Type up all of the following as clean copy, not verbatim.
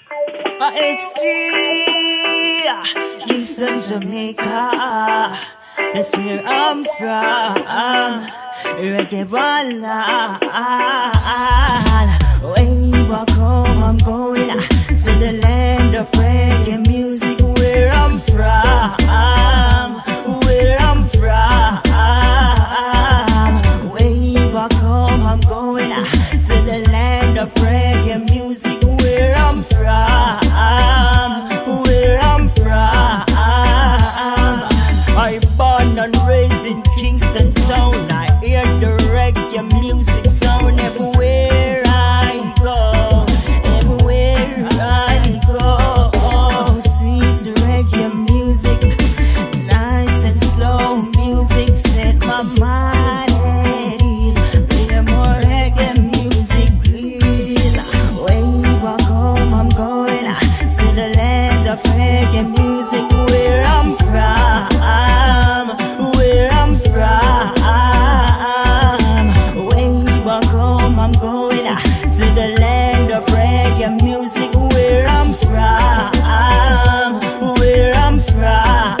XT, Kingston, Jamaica. That's where I'm from. Reggae Ballad. Way back home, I'm going to the land of reggae music. Where I'm from, where I'm from. Way back home, I'm going to the land of reggae music. Where I'm from, where I'm from. I born and raised in Kingston town. I hear the reggae music sound everywhere I go, everywhere I go. Oh, sweet reggae music, nice and slow music, set my mind at ease. Play more reggae music, please. Way back home, I'm going to the land of reggae music. Where I'm from, where I'm from. Way back home, I'm going to the land of reggae music. Where I'm from, where I'm from.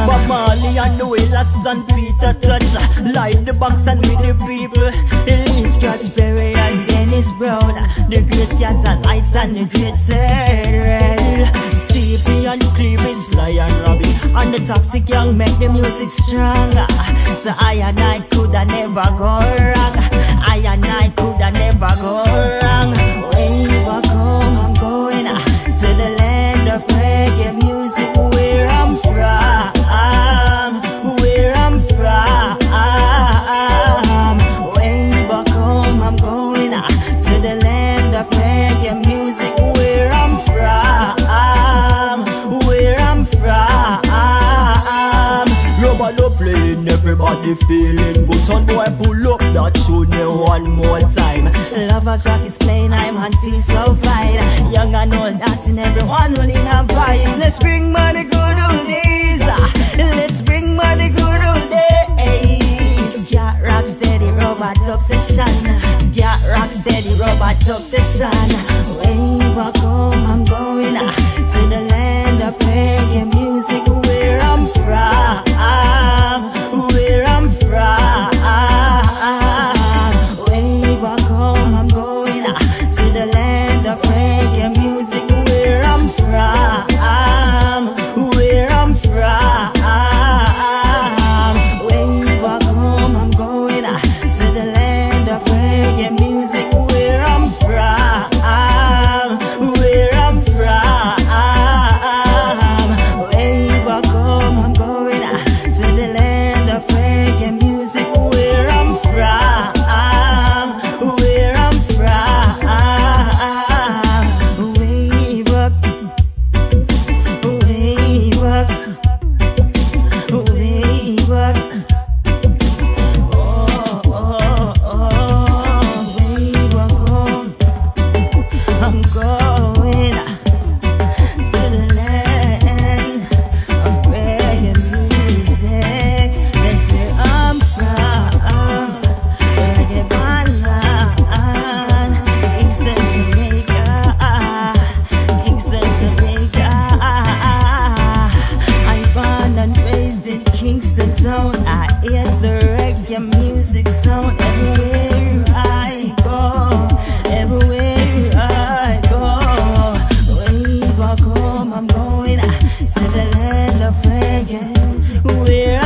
Bob Marley and the Wailers and Peter Touch, light the box and with the people. Elise Scratchberry and Dennis Brown, the great Cats and Lights and the great Terrell. Stevie and Cleavage, Sly and Robbie, and the Toxic Young make the music stronger. So I and I coulda never go wrong. I and I coulda never go wrong. Way back home, I'm going to the land of reggae music. Where I'm from, where I'm from. Way back home, I'm going to the land of reggae music. Where I'm from, where I'm from. Rubber no playing, everybody feeling good. Son boy, pull up that tune one more time. Lovers Rock is playing, I'm and feel so fine. Young and old dancing, everyone will in a vibes. Let's bring back the good old days. Let's bring back the good old days. Scat rock steady, robot obsession. Scat rock steady, robot obsession. Way back home, I'm going to the land of reggae music. Where I'm from, where I'm from. Way back home, I'm going to the land of reggae music. Where I'm from, where I'm from. Way back home, I'm going to the land of reggae music. Where I'm from, where I'm from. Way back home, I'm going to the land of reggae music. Where I'm from, where I'm from. Way back, way back, way back. Oh, oh, oh, way back home, I'm going to the land of reggae music. That's where I'm from. Reggae Ballad, Kingston, Jamaica. Kingston, Jamaica. I born and raised in Kingston town. I hear the reggae music sound everywhere I go, everywhere I go. Way back home, I'm going to the land of reggae. Where